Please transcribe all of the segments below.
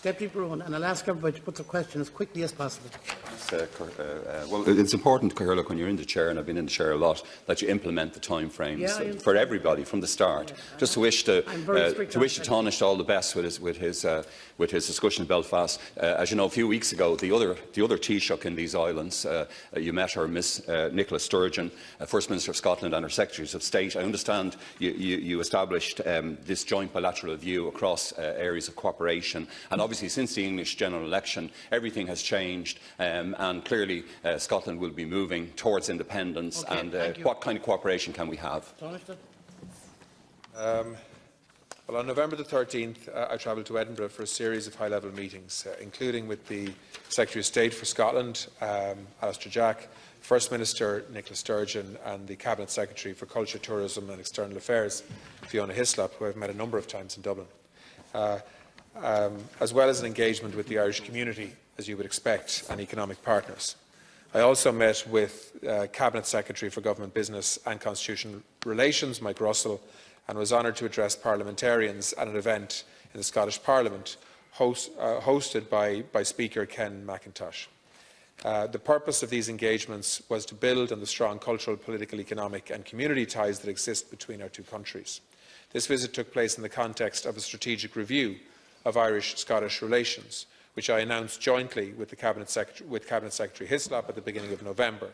Deputy Broughan, and I'll ask everybody to put the question as quickly as possible. Well, it's important, Catherlough, when you're in the chair, and I've been in the chair a lot, that you implement the timeframes for everybody from the start. Just to wish to Tánaiste all the best with his discussion in Belfast. As you know, a few weeks ago, the other Taoiseach in these islands, you met her, Miss Nicola Sturgeon, First Minister of Scotland, and her Secretaries of State. I understand you established this joint bilateral review across areas of cooperation, and obviously since the English general election, everything has changed. And clearly Scotland will be moving towards independence. What kind of cooperation can we have? Well, on November the 13th, I travelled to Edinburgh for a series of high-level meetings, including with the Secretary of State for Scotland, Alistair Jack, First Minister Nicola Sturgeon, and the Cabinet Secretary for Culture, Tourism and External Affairs, Fiona Hislop, who I've met a number of times in Dublin, as well as an engagement with the Irish community, as you would expect, and economic partners. I also met with Cabinet Secretary for Government Business and Constitutional Relations, Mike Russell, and was honoured to address parliamentarians at an event in the Scottish Parliament hosted by Speaker Ken McIntosh. The purpose of these engagements was to build on the strong cultural, political, economic and community ties that exist between our two countries. This visit took place in the context of a strategic review of Irish-Scottish relations, which I announced jointly with Cabinet Secretary Hislop at the beginning of November.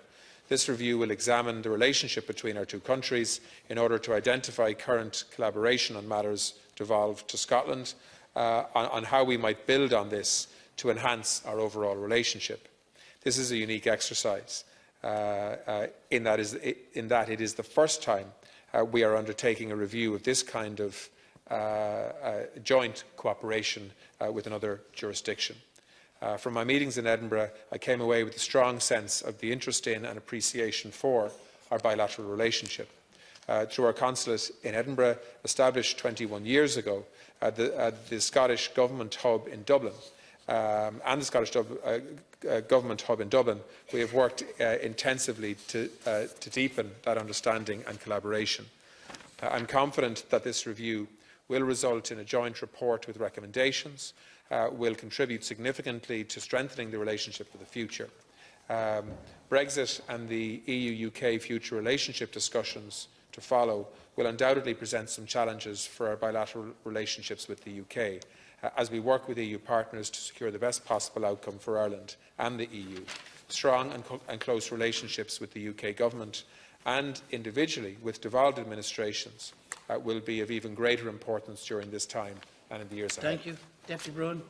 This review will examine the relationship between our two countries in order to identify current collaboration on matters devolved to Scotland, on how we might build on this to enhance our overall relationship. This is a unique exercise in that it is the first time we are undertaking a review of this kind of joint cooperation with another jurisdiction. From my meetings in Edinburgh, I came away with a strong sense of the interest in and appreciation for our bilateral relationship. Through our consulate in Edinburgh, established 21 years ago, the Scottish Government Hub in Dublin, and the Scottish Government Hub in Dublin, we have worked intensively to deepen that understanding and collaboration. I am confident that this review will result in a joint report with recommendations, will contribute significantly to strengthening the relationship for the future. Brexit and the EU-UK future relationship discussions to follow will undoubtedly present some challenges for our bilateral relationships with the UK, as we work with EU partners to secure the best possible outcome for Ireland and the EU. Strong and close relationships with the UK Government and individually with devolved administrations will be of even greater importance during this time and in the years ahead. Thank you. Deputy Broughan.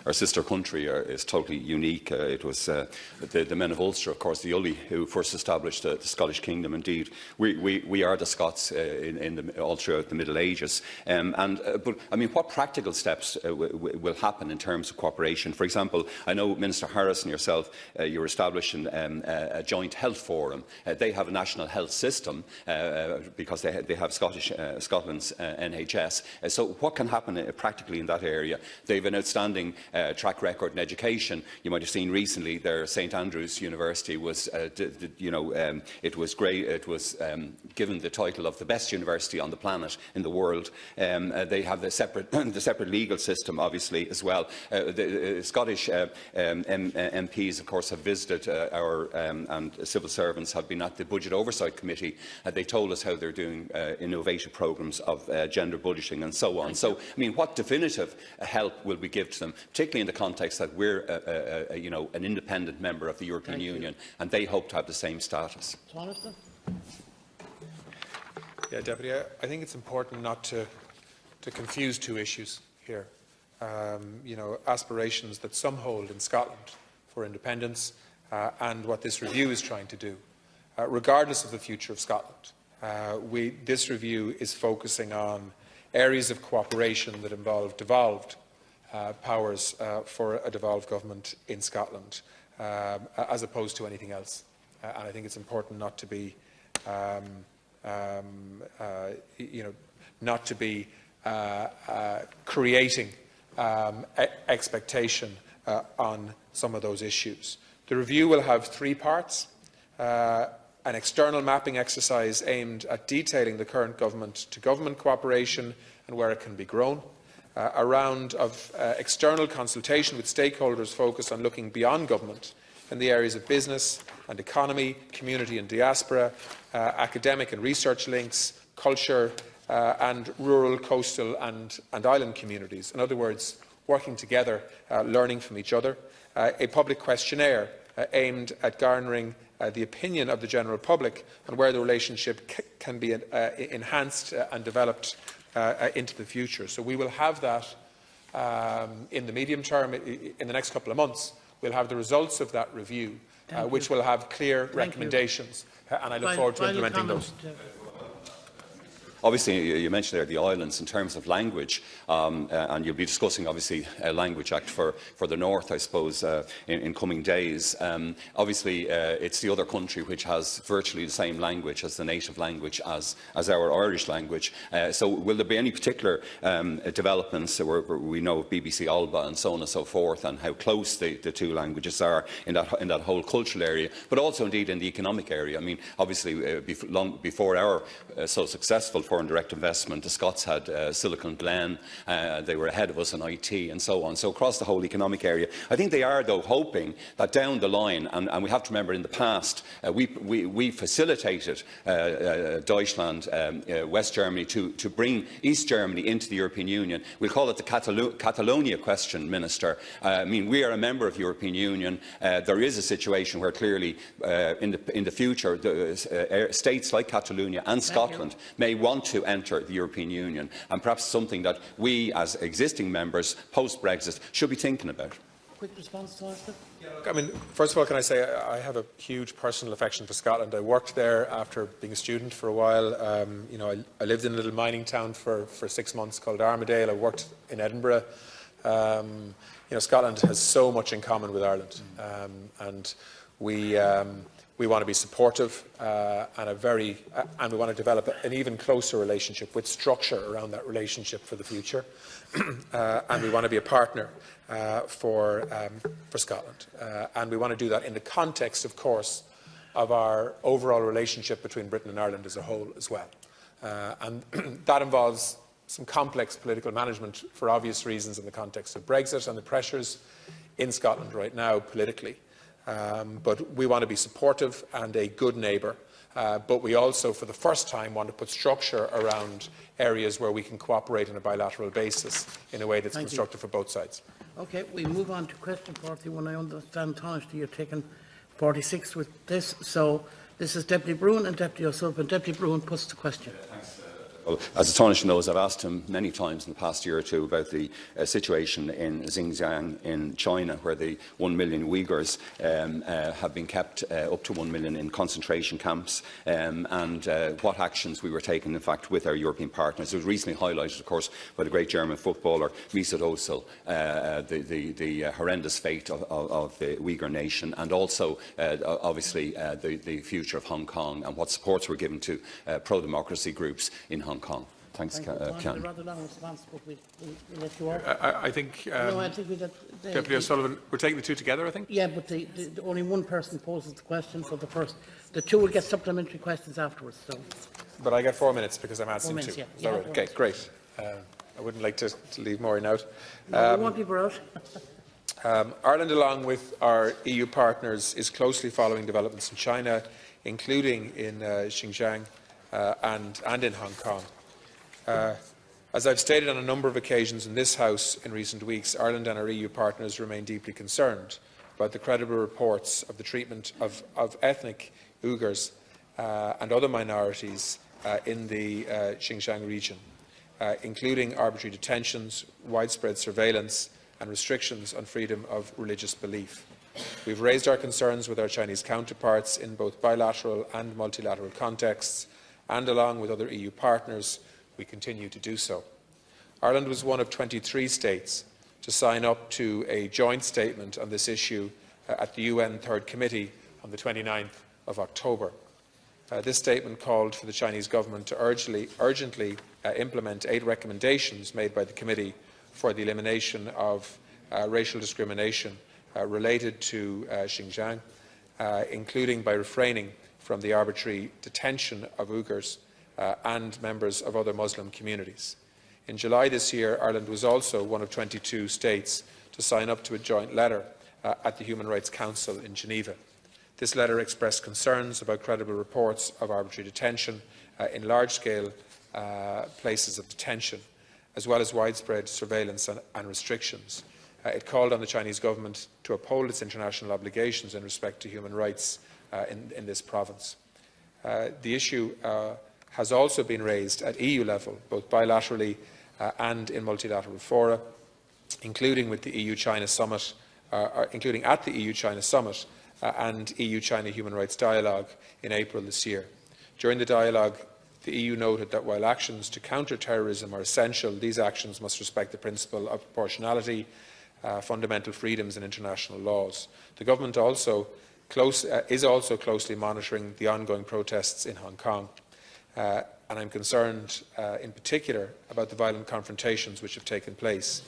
Our sister country is totally unique. It was the men of Ulster, of course, the Uli, who first established the Scottish Kingdom. Indeed, we are the Scots all throughout the Middle Ages. But I mean, what practical steps will happen in terms of cooperation? For example, I know Minister Harris and yourself, you're establishing a joint health forum. They have a national health system because they have Scotland's NHS. So what can happen practically in that area? They have an outstanding track record in education. You might have seen recently their St Andrews University was, it was great. It was given the title of the best university on the planet in the world. They have the separate legal system, obviously, as well. The Scottish MPs, of course, have visited and civil servants have been at the Budget Oversight Committee. They told us how they're doing innovative programmes of gender budgeting and so on. So, I mean, what definitive help will we give to them, particularly in the context that we're an independent member of the European Union, and they hope to have the same status? Yeah, Deputy, I think it's important not to confuse two issues here. Aspirations that some hold in Scotland for independence and what this review is trying to do. Regardless of the future of Scotland, this review is focusing on areas of cooperation that involve devolved powers for a devolved government in Scotland, as opposed to anything else. And I think it's important not to be, creating expectation on some of those issues. The review will have three parts: an external mapping exercise aimed at detailing the current government-to-government cooperation and where it can be grown. a round of external consultation with stakeholders focused on looking beyond government in the areas of business and economy, community and diaspora, academic and research links, culture and rural, coastal and island communities. In other words, working together, learning from each other. A public questionnaire aimed at garnering the opinion of the general public on where the relationship can be enhanced and developed into the future. So we will have that in the medium term. In the next couple of months, we'll have the results of that review, which will have clear recommendations, and I look forward to implementing those. Obviously, you mentioned there the islands in terms of language, and you'll be discussing, obviously, a Language Act for the North, I suppose, in coming days. Obviously, it's the other country which has virtually the same language as the native language as our Irish language. So will there be any particular developments where we know of BBC Alba and so on and so forth, and how close the two languages are in that whole cultural area, but also indeed in the economic area? I mean, obviously, long before our so successful foreign direct investment, the Scots had Silicon Glen, they were ahead of us in IT and so on. So across the whole economic area, I think they are, though, hoping that down the line, and we have to remember in the past, we facilitated Deutschland, West Germany, to bring East Germany into the European Union. We'll call it the Catalonia question, Minister. I mean, we are a member of the European Union. There is a situation where clearly in the future, states like Catalonia and Scotland may want to enter the European Union, and perhaps something that we, as existing members post-Brexit, should be thinking about. Quick response, Minister. I mean, first of all, can I say I have a huge personal affection for Scotland. I worked there after being a student for a while. You know, I lived in a little mining town for 6 months called Armidale. I worked in Edinburgh. You know, Scotland has so much in common with Ireland, and we want to be supportive and we want to develop an even closer relationship with structure around that relationship for the future. And we want to be a partner for Scotland. And we want to do that in the context, of course, of our overall relationship between Britain and Ireland as a whole as well. And that involves some complex political management for obvious reasons in the context of Brexit and the pressures in Scotland right now politically. But we want to be supportive and a good neighbour. But we also, for the first time, want to put structure around areas where we can cooperate on a bilateral basis in a way that's constructive for both sides. Okay, we move on to question 41. I understand, Taoiseach, you're taking 46 with this. So this is Deputy Broughan and Deputy O'Sullivan. Deputy Broughan puts the question. Well, as the Taoiseach knows, I've asked him many times in the past year or two about the situation in Xinjiang in China, where the 1 million Uighurs have been kept, up to 1 million, in concentration camps, and what actions we were taking, in fact, with our European partners. It was recently highlighted, of course, by the great German footballer Mesut Ozil, the horrendous fate of the Uyghur nation, and also, obviously, the future of Hong Kong and what supports were given to pro-democracy groups in Hong Kong. Thanks, Cian. Rather long response, but we'll let you off. I think, No, I think Deputy O'Sullivan, we're taking the two together, I think? Yeah, but only one person poses the question, so the two will get supplementary questions afterwards. So. But I get 4 minutes because I'm asking 4 minutes, two. yeah. Is that right? Okay, great. I wouldn't like to leave Maureen out. No, we want people out. Ireland, along with our EU partners, is closely following developments in China, including in Xinjiang and in Hong Kong. As I've stated on a number of occasions in this House in recent weeks, Ireland and our EU partners remain deeply concerned about the credible reports of the treatment of ethnic Uighurs and other minorities in the Xinjiang region, including arbitrary detentions, widespread surveillance and restrictions on freedom of religious belief. We've raised our concerns with our Chinese counterparts in both bilateral and multilateral contexts, and along with other EU partners, we continue to do so. Ireland was one of 23 states to sign up to a joint statement on this issue at the UN Third Committee on the 29th of October. This statement called for the Chinese government to urgently implement 8 recommendations made by the committee for the elimination of racial discrimination related to Xinjiang, including by refraining from the arbitrary detention of Uyghurs and members of other Muslim communities. In July this year, Ireland was also one of 22 states to sign up to a joint letter at the Human Rights Council in Geneva. This letter expressed concerns about credible reports of arbitrary detention in large-scale places of detention, as well as widespread surveillance and restrictions. It called on the Chinese government to uphold its international obligations in respect to human rights in this province. The issue has also been raised at EU level, both bilaterally and in multilateral fora, including with the EU-China summit, including at the EU-China summit and EU-China human rights dialogue in April this year. During the dialogue, the EU noted that while actions to counter terrorism are essential, these actions must respect the principle of proportionality, fundamental freedoms and international laws. The government is also closely monitoring the ongoing protests in Hong Kong, and I'm concerned in particular about the violent confrontations which have taken place.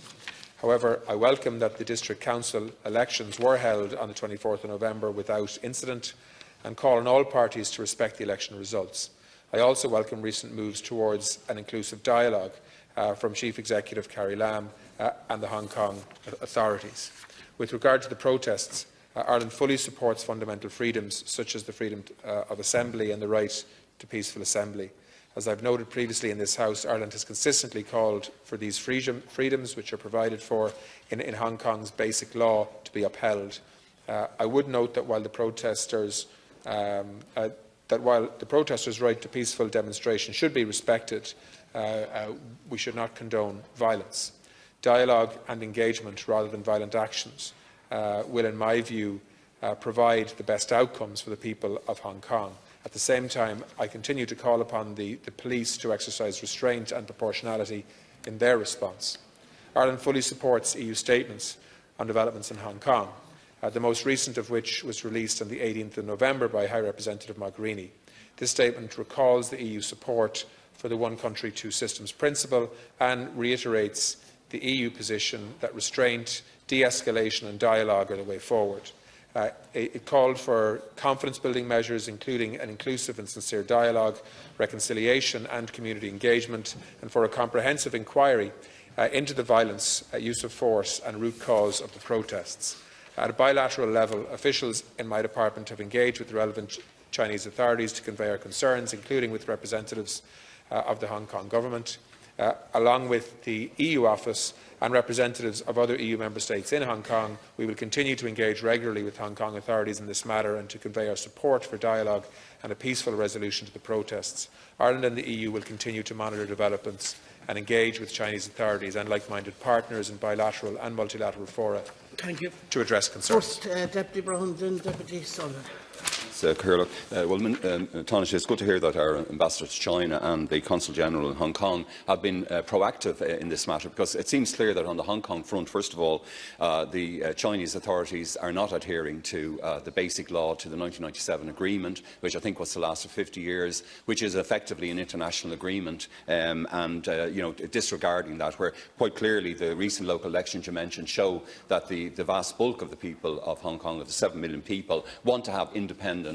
However, I welcome that the District Council elections were held on the 24th of November without incident and call on all parties to respect the election results. I also welcome recent moves towards an inclusive dialogue from Chief Executive Carrie Lam and the Hong Kong authorities. With regard to the protests, Ireland fully supports fundamental freedoms such as the freedom of assembly and the right to peaceful assembly. As I've noted previously in this House, Ireland has consistently called for these freedoms, which are provided for in Hong Kong's basic law, to be upheld. I would note that while the protesters' right to peaceful demonstration should be respected, we should not condone violence. Dialogue and engagement, rather than violent actions, will, in my view, provide the best outcomes for the people of Hong Kong. At the same time, I continue to call upon the police to exercise restraint and proportionality in their response. Ireland fully supports EU statements on developments in Hong Kong, the most recent of which was released on the 18th of November by High Representative Mogherini. This statement recalls the EU support for the one country, two systems principle and reiterates the EU position that restraint, de-escalation and dialogue are the way forward. It called for confidence-building measures, including an inclusive and sincere dialogue, reconciliation and community engagement, and for a comprehensive inquiry into the violence, use of force and root cause of the protests. At a bilateral level, officials in my department have engaged with the relevant Chinese authorities to convey our concerns, including with representatives of the Hong Kong government. Along with the EU office and representatives of other EU member states in Hong Kong, we will continue to engage regularly with Hong Kong authorities in this matter and to convey our support for dialogue and a peaceful resolution to the protests. Ireland and the EU will continue to monitor developments and engage with Chinese authorities and like-minded partners in bilateral and multilateral fora to address concerns. First, Deputy Broughan, then Deputy Sullivan. Taoiseach, it's good to hear that our ambassador to China and the Consul General in Hong Kong have been proactive in this matter, because it seems clear that on the Hong Kong front, first of all, the Chinese authorities are not adhering to the basic law, to the 1997 agreement, which I think was to last for 50 years, which is effectively an international agreement, disregarding that, where quite clearly the recent local elections you mentioned show that the vast bulk of the people of Hong Kong, of the 7 million people, want to have independent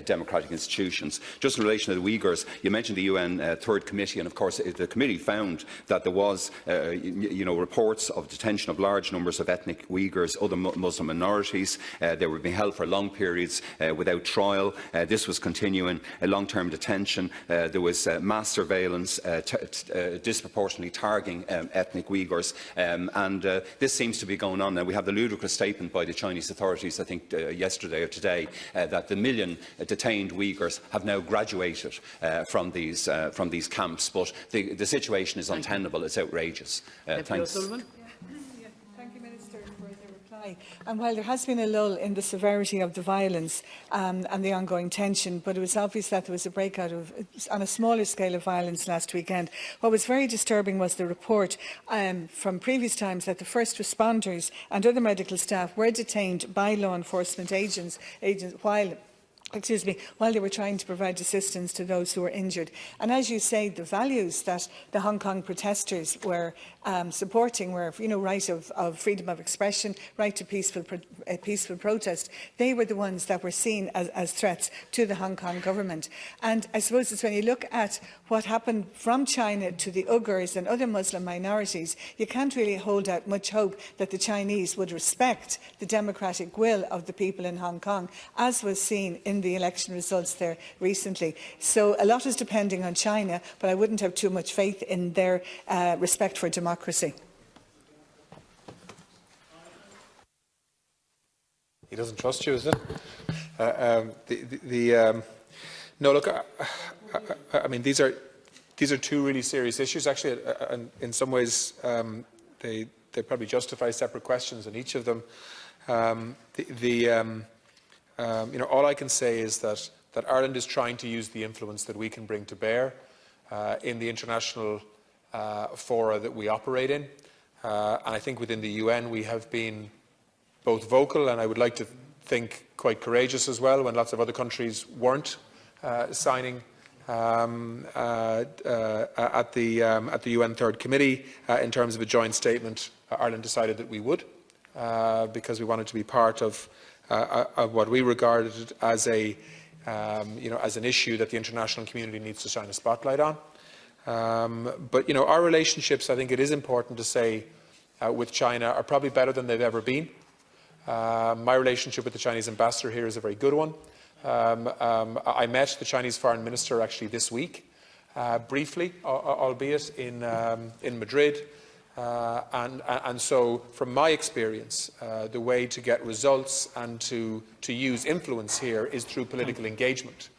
democratic institutions. Just in relation to the Uighurs, you mentioned the UN Third Committee, and of course the committee found that there was reports of detention of large numbers of ethnic Uighurs, other Muslim minorities. They were being held for long periods without trial. This was continuing, long-term detention. There was mass surveillance, disproportionately targeting ethnic Uighurs, and this seems to be going on now. We have the ludicrous statement by the Chinese authorities, I think yesterday or today, that the million detained Uighurs have now graduated from these camps, but the situation is untenable. It's outrageous. Thanks. Thank you, Minister, for the reply. And while there has been a lull in the severity of the violence and the ongoing tension, but it was obvious that there was a breakout on a smaller scale of violence last weekend. What was very disturbing was the report from previous times that the first responders and other medical staff were detained by law enforcement agents while they were trying to provide assistance to those who were injured. And as you say, the values that the Hong Kong protesters were supporting were, right of freedom of expression, right to peaceful protest. They were the ones that were seen as threats to the Hong Kong government. And I suppose it's when you look at what happened from China to the Uighurs and other Muslim minorities, you can't really hold out much hope that the Chinese would respect the democratic will of the people in Hong Kong, as was seen in the election results there recently. So a lot is depending on China, but I wouldn't have too much faith in their respect for democracy. He doesn't trust you, is it? No, look, I mean, these are two really serious issues. Actually, and in some ways, they probably justify separate questions in each of them. All I can say is that Ireland is trying to use the influence that we can bring to bear in the international fora that we operate in. And I think within the UN we have been both vocal and I would like to think quite courageous as well when lots of other countries weren't signing at the UN Third Committee in terms of a joint statement. Ireland decided that we would because we wanted to be part of what we regarded as an issue that the international community needs to shine a spotlight on. But our relationships, I think it is important to say, with China are probably better than they've ever been. My relationship with the Chinese ambassador here is a very good one. I met the Chinese foreign minister actually this week, briefly, albeit in Madrid. And so, from my experience, the way to get results and to use influence here is through political engagement,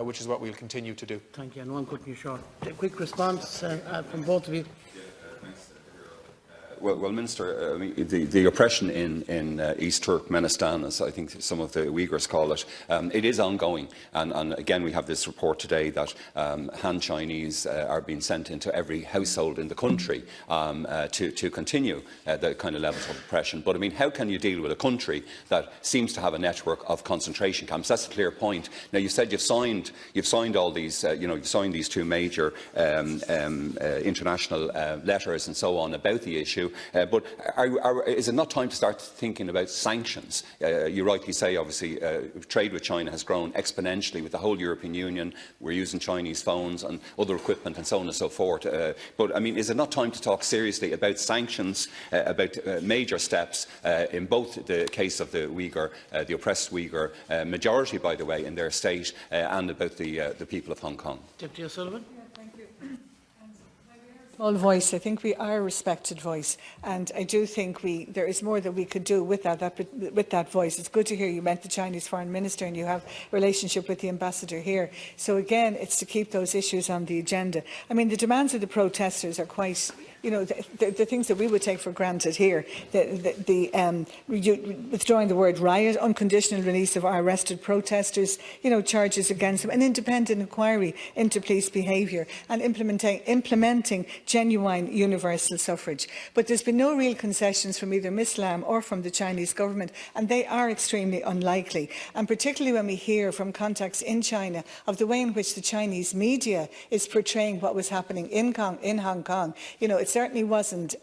which is what we'll continue to do. Thank you. And one quick short, a quick response from both of you. Well, Minister, I mean, the oppression in East Turkmenistan, as I think some of the Uighurs call it, it is ongoing. And again, we have this report today that Han Chinese are being sent into every household in the country to continue the kind of levels of oppression. But I mean, how can you deal with a country that seems to have a network of concentration camps? That's a clear point. Now, you said you've signed all these, you've signed these two major international letters and so on about the issue. But is it not time to start thinking about sanctions? You rightly say, obviously, trade with China has grown exponentially with the whole European Union. We're using Chinese phones and other equipment and so on and so forth. But, I mean, is it not time to talk seriously about sanctions, about major steps in both the case of the Uyghur, the oppressed Uyghur majority, by the way, in their state, and about the people of Hong Kong? Deputy O'Sullivan. Small voice. I think we are a respected voice, and I do think there is more that we could do with that voice. It's good to hear you met the Chinese Foreign Minister and you have a relationship with the Ambassador here. So again, it's to keep those issues on the agenda. I mean, the demands of the protesters are quite, the things that we would take for granted here. Withdrawing the word riot, unconditional release of our arrested protesters, charges against them, an independent inquiry into police behaviour, and implementing genuine universal suffrage. But there's been no real concessions from either Ms Lam or from the Chinese government, and they are extremely unlikely. And particularly when we hear from contacts in China of the way in which the Chinese media is portraying what was happening in Hong Kong, it certainly wasn't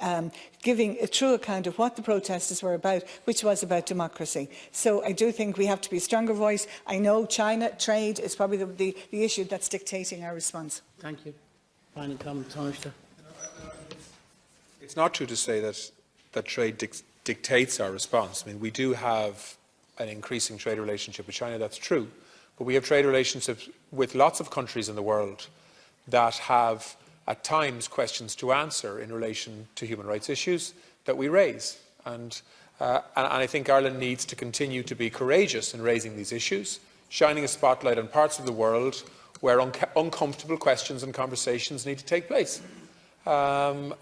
giving a true account of what the protesters were about, which was about democracy. So I do think we have to be a stronger voice. I know China, trade is probably the issue that's dictating our response. Thank you. Final comment, Taoiseach. It's not true to say that trade dictates our response. I mean, we do have an increasing trade relationship with China, that's true. But we have trade relationships with lots of countries in the world that have, at times, questions to answer in relation to human rights issues that we raise. And I think Ireland needs to continue to be courageous in raising these issues, shining a spotlight on parts of the world where uncomfortable questions and conversations need to take place. But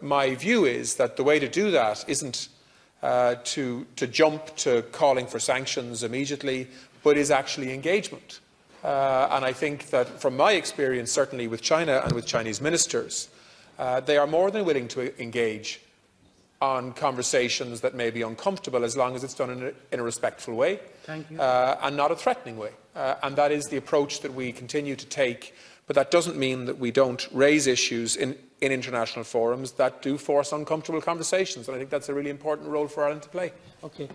my view is that the way to do that isn't to jump to calling for sanctions immediately, but is actually engagement. And I think that, from my experience, certainly with China and with Chinese ministers, they are more than willing to engage on conversations that may be uncomfortable, as long as it's done in a respectful way. Thank you. And not a threatening way. And that is the approach that we continue to take. But that doesn't mean that we don't raise issues in international forums that do force uncomfortable conversations. And I think that's a really important role for Ireland to play. Okay.